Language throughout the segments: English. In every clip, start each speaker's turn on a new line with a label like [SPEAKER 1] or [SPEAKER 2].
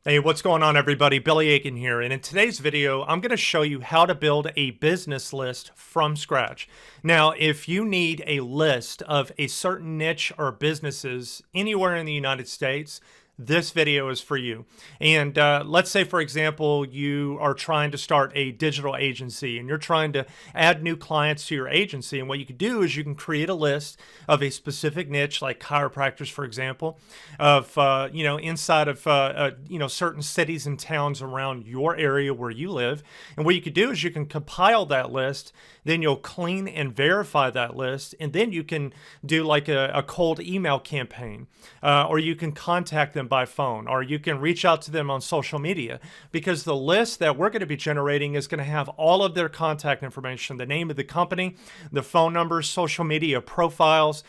[SPEAKER 1] Hey, what's going on, everybody? Billy Aiken here, and in today's video, I'm going to show you how to build a business list from scratch. Now, if you need a list of a certain niche or businesses anywhere in the United States, this video is for you. And let's say, for example, you are trying to start a digital agency and you're trying to add new clients to your agency. And what you can do is you can create a list of a specific niche, like chiropractors, for example, of inside of certain cities and towns around your area where you live. And what you could do is you can compile that list, then you'll clean and verify that list, and then you can do like a cold email campaign, or you can contact them by phone, or you can reach out to them on social media, because the list that we're going to be generating is going to have all of their contact information, the name of the company, the phone numbers, social media profiles,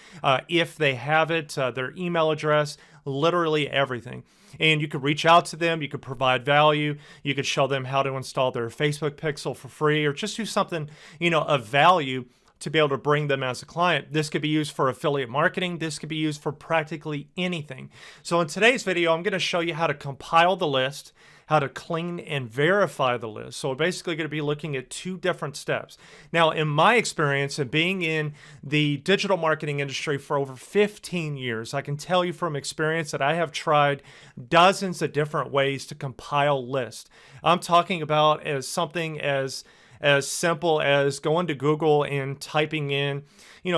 [SPEAKER 1] if they have it, their email address, literally everything. And you could reach out to them, you could provide value, you could show them how to install their Facebook pixel for free, or just do something, of value to be able to bring them as a client. This could be used for affiliate marketing. This could be used for practically anything. So in today's video, I'm going to show you how to compile the list, how to clean and verify the list. So we're basically going to be looking at two different steps. Now, in my experience and being in the digital marketing industry for over 15 years, I can tell you from experience that I have tried dozens of different ways to compile lists. I'm talking about something as simple as going to Google and typing in,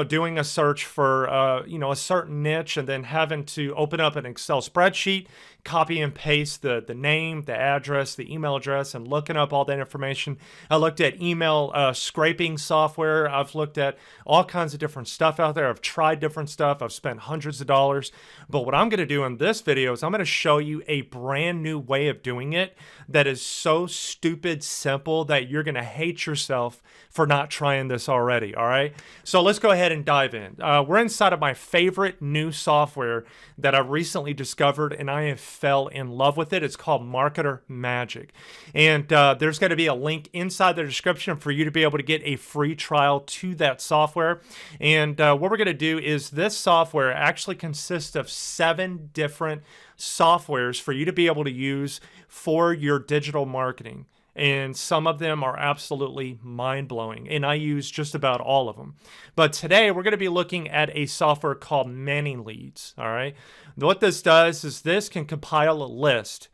[SPEAKER 1] doing a search for, a certain niche, and then having to open up an Excel spreadsheet, copy and paste the name, the address, the email address, and looking up all that information. I looked at email scraping software. I've looked at all kinds of different stuff out there. I've tried different stuff. I've spent hundreds of dollars. But what I'm going to do in this video is I'm going to show you a brand new way of doing it that is so stupid simple that you're going to hate yourself for not trying this already. All right. So let's go ahead and dive in. We're inside of my favorite new software that I recently discovered, and I have fell in love with it. It's called Marketer Magic. And there's going to be a link inside the description for you to be able to get a free trial to that software. And what we're going to do is this software actually consists of 7 different softwares for you to be able to use for your digital marketing. And some of them are absolutely mind-blowing, and I use just about all of them. But today we're going to be looking at a software called Many Leads. All right, what this does is this can compile a list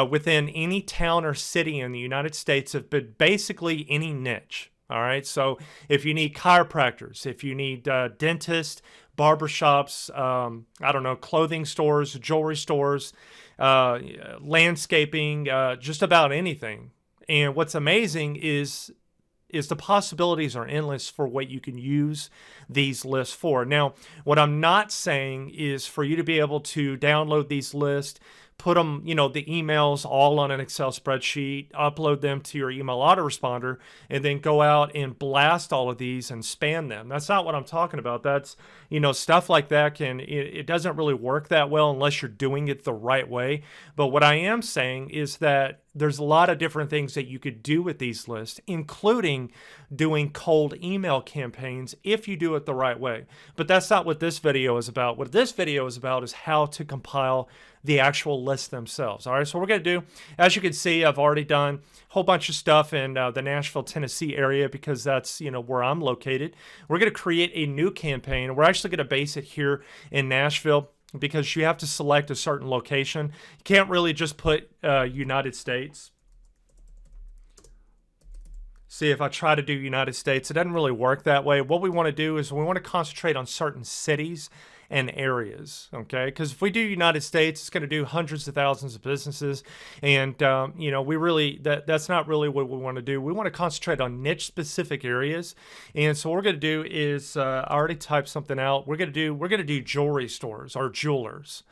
[SPEAKER 1] within any town or city in the United States of basically any niche. All right, so if you need chiropractors, if you need dentists, barbershops, clothing stores, jewelry stores, landscaping, just about anything. And what's amazing is the possibilities are endless for what you can use these lists for. Now, what I'm not saying is for you to be able to download these lists, put them, the emails all on an Excel spreadsheet, upload them to your email autoresponder, and then go out and blast all of these and spam them. That's not what I'm talking about. That's, stuff like that it doesn't really work that well unless you're doing it the right way. But what I am saying is that there's a lot of different things that you could do with these lists, including doing cold email campaigns if you do it the right way. But that's not what this video is about. What this video is about is how to compile the actual lists themselves. All right, so what we're going to do, as you can see, I've already done a whole bunch of stuff in the Nashville, Tennessee area because that's, where I'm located. We're going to create a new campaign. We're actually going to base it here in Nashville, because you have to select a certain location. You can't really just put United States. See, if I try to do United States, it doesn't really work that way. What we want to do is we want to concentrate on certain cities and areas, okay? Because if we do United States, it's going to do hundreds of thousands of businesses, and we really that's not really what we want to do. We want to concentrate on niche specific areas, and so what we're going to do is I already typed something out. We're going to do jewelry stores or jewelers,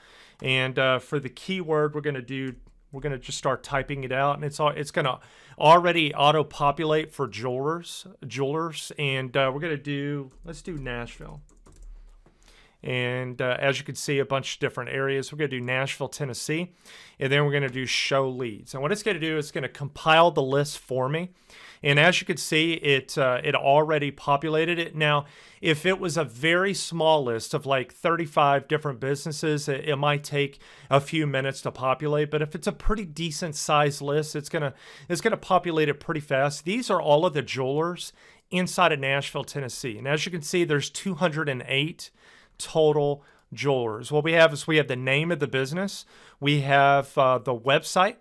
[SPEAKER 1] and for the keyword we're going to just start typing it out, and it's going to already auto populate for jewelers, and let's do Nashville. And as you can see, a bunch of different areas. We're going to do Nashville, Tennessee, and then we're going to do show leads. And what it's going to do is going to compile the list for me. And as you can see, it already populated it. Now, if it was a very small list of like 35 different businesses, it might take a few minutes to populate. But if it's a pretty decent sized list, it's gonna populate it pretty fast. These are all of the jewelers inside of Nashville, Tennessee. And as you can see, there's 208 total jewelers. What we have is we have the name of the business. We have the website.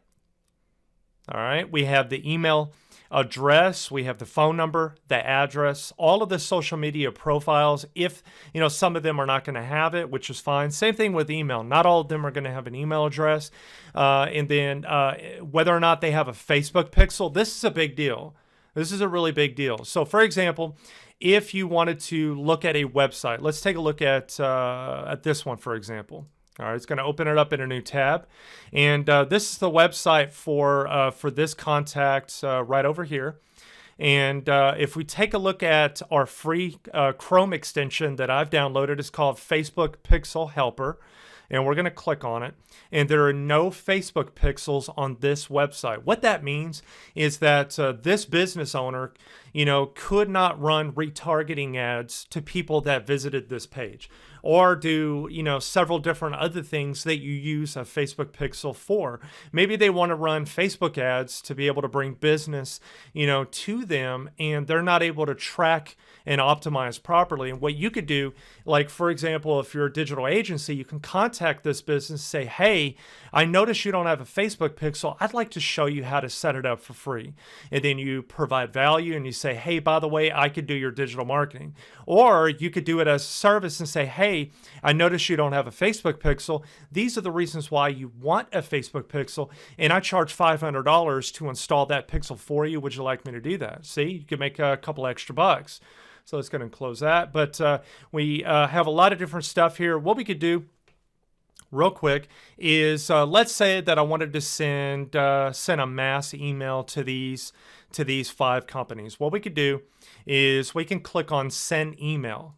[SPEAKER 1] All right. We have the email address, we have the phone number, the address, all of the social media profiles. If, some of them are not going to have it, which is fine. Same thing with email. Not all of them are going to have an email address. And then whether or not they have a Facebook pixel, this is a big deal. This is a really big deal. So for example, if you wanted to look at a website, let's take a look at this one, for example. All right, it's going to open it up in a new tab. And this is the website for this contact right over here. And if we take a look at our free Chrome extension that I've downloaded, it's called Facebook Pixel Helper. And we're going to click on it. And there are no Facebook pixels on this website. What that means is that this business owner, could not run retargeting ads to people that visited this page, or do, several different other things that you use a Facebook pixel for. Maybe they want to run Facebook ads to be able to bring business, to them, and they're not able to track and optimize properly. And what you could do, like, for example, if you're a digital agency, you can contact this business, say, hey, I noticed you don't have a Facebook pixel. I'd like to show you how to set it up for free. And then you provide value and you say, hey, by the way, I could do your digital marketing. Or you could do it as a service and say, hey, I noticed you don't have a Facebook pixel. These are the reasons why you want a Facebook pixel. And I charge $500 to install that pixel for you. Would you like me to do that? See, you can make a couple extra bucks. So let's go ahead and close that. But we have a lot of different stuff here. What we could do real quick is let's say that I wanted to send a mass email to these 5 companies. What we could do is we can click on send email.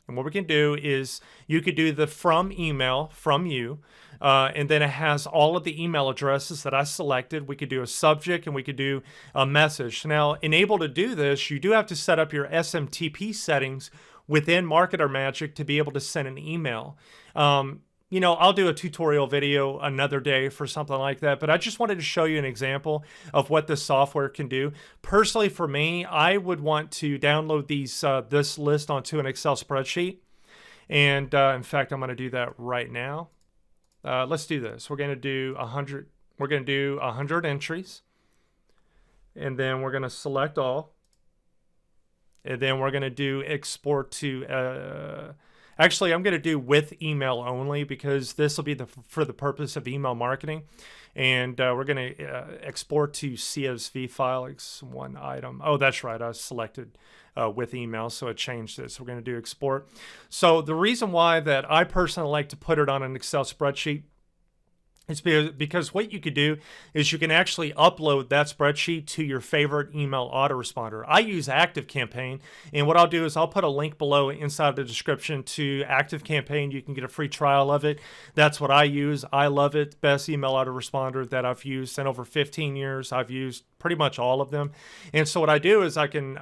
[SPEAKER 1] And what we can do is you could do the from email from you, and then it has all of the email addresses that I selected. We could do a subject and we could do a message. Now, able to do this, you do have to set up your SMTP settings within Marketer Magic to be able to send an email. I'll do a tutorial video another day for something like that, but I just wanted to show you an example of what this software can do. Personally, for me, I would want to download this list onto an Excel spreadsheet. And in fact, I'm going to do that right now. Let's do this. We're going to do 100. We're going to do 100 entries. And then we're going to select all. And then we're going to do export to... Actually, I'm going to do with email only because this will be for the purpose of email marketing. And we're going to export to CSV file. It's one item. Oh, that's right. I selected with email, so it changed it. So we're going to do export. So the reason why that I personally like to put it on an Excel spreadsheet is because what you could do is you can actually upload that spreadsheet to your favorite email autoresponder. I use ActiveCampaign, and what I'll do is I'll put a link below inside the description to ActiveCampaign. You can get a free trial of it. That's what I use. I love it. Best email autoresponder that I've used in over 15 years. I've used pretty much all of them. And so what I do is I can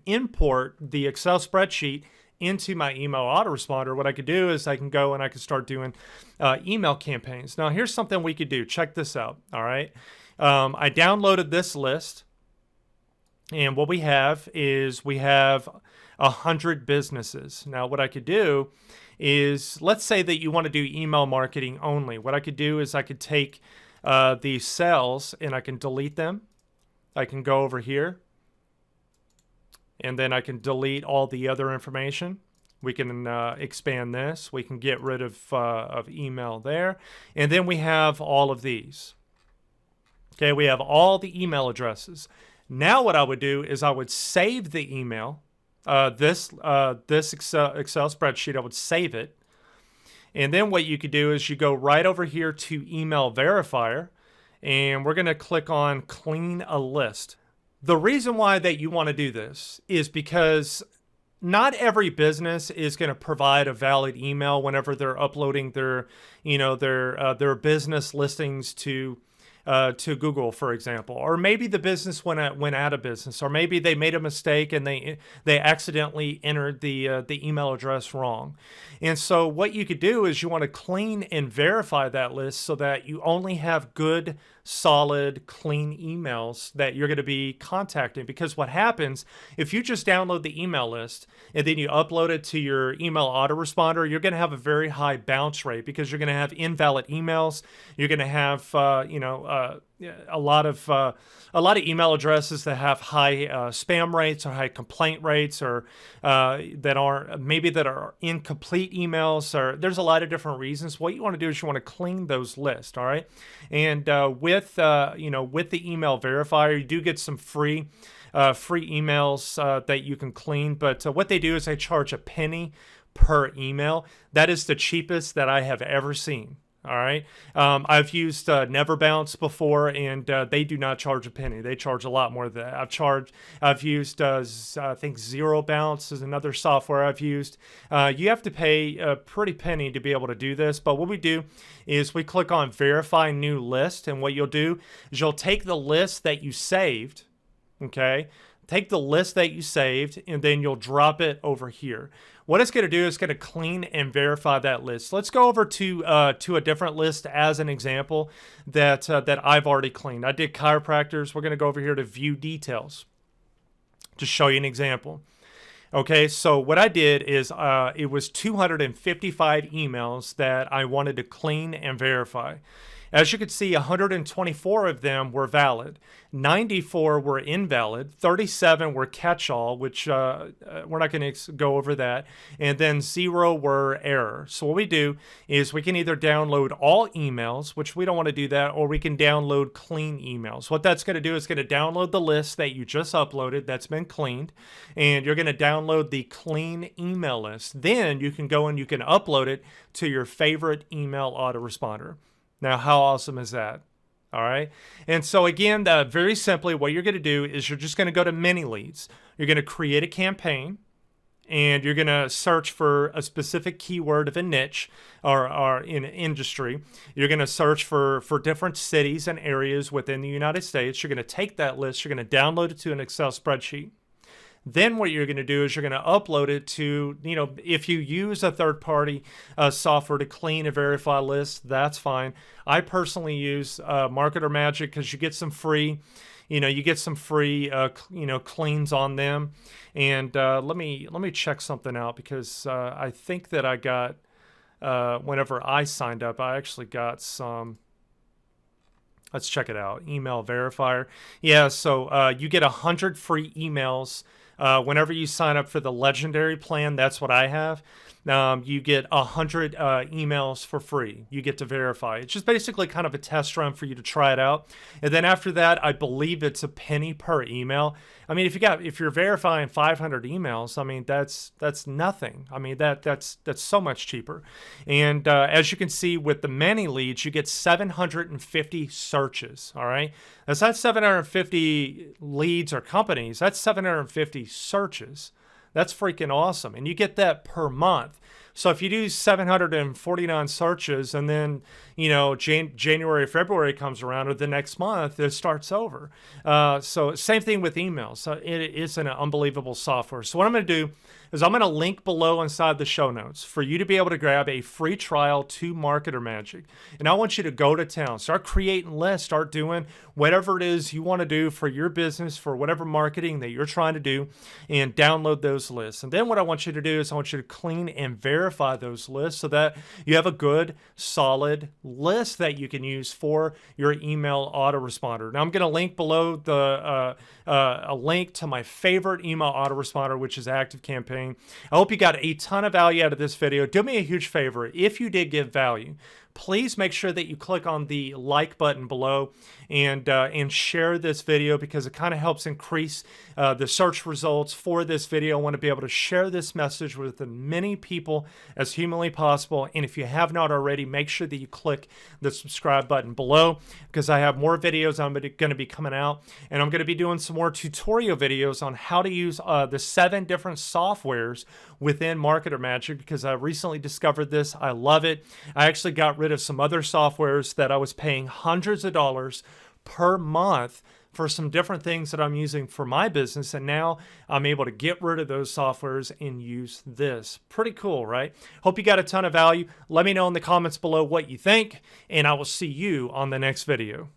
[SPEAKER 1] import the Excel spreadsheet into my email autoresponder. What I could do is I can go and I can start doing email campaigns. Now, here's something we could do. Check this out. All right. I downloaded this list, and what we have is we have 100 businesses. Now, what I could do is, let's say that you want to do email marketing only. What I could do is I could take these cells and I can delete them. I can go over here, and then I can delete all the other information. We can expand this. We can get rid of email there. And then we have all of these. Okay, we have all the email addresses. Now what I would do is I would save the email, this Excel spreadsheet, I would save it. And then what you could do is you go right over here to Email Verifier, and we're going to click on Clean a List. The reason why that you want to do this is because not every business is going to provide a valid email whenever they're uploading their, their business listings to Google, for example, or maybe the business went out of business, or maybe they made a mistake and they accidentally entered the email address wrong. And so what you could do is you want to clean and verify that list so that you only have good, solid, clean emails that you're going to be contacting. Because what happens if you just download the email list and then you upload it to your email autoresponder, you're going to have a very high bounce rate because you're going to have invalid emails. You're going to have a lot of email addresses that have high spam rates or high complaint rates, or that are incomplete emails, or there's a lot of different reasons. What you want to do is you want to clean those lists, all right? And with the email verifier, you do get some free emails that you can clean. But what they do is they charge a penny per email. That is the cheapest that I have ever seen. All right. I've used Never Bounce before, and they do not charge a penny. They charge a lot more than that. I've used, I think Zero Bounce is another software I've used. You have to pay a pretty penny to be able to do this. But what we do is we click on Verify New List. And what you'll do is you'll take the list that you saved. Okay. Take the list that you saved, and then you'll drop it over here. What it's going to do is going to clean and verify that list. Let's go over to a different list as an example that I've already cleaned. I did chiropractors. We're going to go over here to View Details to show you an example. Okay, so what I did is it was 255 emails that I wanted to clean and verify. As you can see, 124 of them were valid, 94 were invalid, 37 were catch-all, which we're not going to go over that, and then 0 were error. So what we do is we can either download all emails, which we don't want to do that, or we can download clean emails. What that's going to do is going to download the list that you just uploaded that's been cleaned, and you're going to download the clean email list. Then you can go and you can upload it to your favorite email autoresponder. Now, how awesome is that? All right. And so again, very simply, what you're going to do is you're just going to go to mini leads. You're going to create a campaign, and you're going to search for a specific keyword of a niche or in an industry. You're going to search for different cities and areas within the United States. You're going to take that list. You're going to download it to an Excel spreadsheet. Then what you're going to do is you're going to upload it to, if you use a third-party software to clean and verify lists, that's fine. I personally use Marketer Magic because you get some free, cleans on them. And let me check something out, because I think that I got, whenever I signed up, I actually got some. Let's check it out. Email Verifier. Yeah, so you get 100 free emails whenever you sign up for the legendary plan. That's what I have. You get 100 emails for free. You get to verify. It's just basically kind of a test run for you to try it out. And then after that, I believe it's a penny per email. I mean, if you're verifying 500 emails, I mean, that's nothing. I mean, that's so much cheaper. And as you can see with the many leads, you get 750 searches. All right, that's not 750 leads or companies. That's 750 searches. That's freaking awesome. And you get that per month. So if you do 749 searches, and then, January, February comes around, or the next month, it starts over. So same thing with emails. So it is an unbelievable software. So what I'm going to do is I'm going to link below inside the show notes for you to be able to grab a free trial to Marketer Magic. And I want you to go to town, start creating lists, start doing whatever it is you want to do for your business, for whatever marketing that you're trying to do, and download those lists. And then what I want you to do is I want you to clean and verify those lists so that you have a good, solid list that you can use for your email autoresponder. Now I'm going to link below a link to my favorite email autoresponder, which is ActiveCampaign. I hope you got a ton of value out of this video. Do me a huge favor. If you did give value, please make sure that you click on the like button below and share this video, because it kind of helps increase the search results for this video. I want to be able to share this message with as many people as humanly possible. And if you have not already, make sure that you click the subscribe button below, because I have more videos I'm going to be coming out, and I'm going to be doing some more tutorial videos on how to use the 7 different softwares within Marketer Magic, because I recently discovered this. I love it. I actually got rid of some other softwares that I was paying hundreds of dollars per month for some different things that I'm using for my business, and now I'm able to get rid of those softwares and use this. Pretty cool, right? Hope you got a ton of value. Let me know in the comments below what you think, and I will see you on the next video.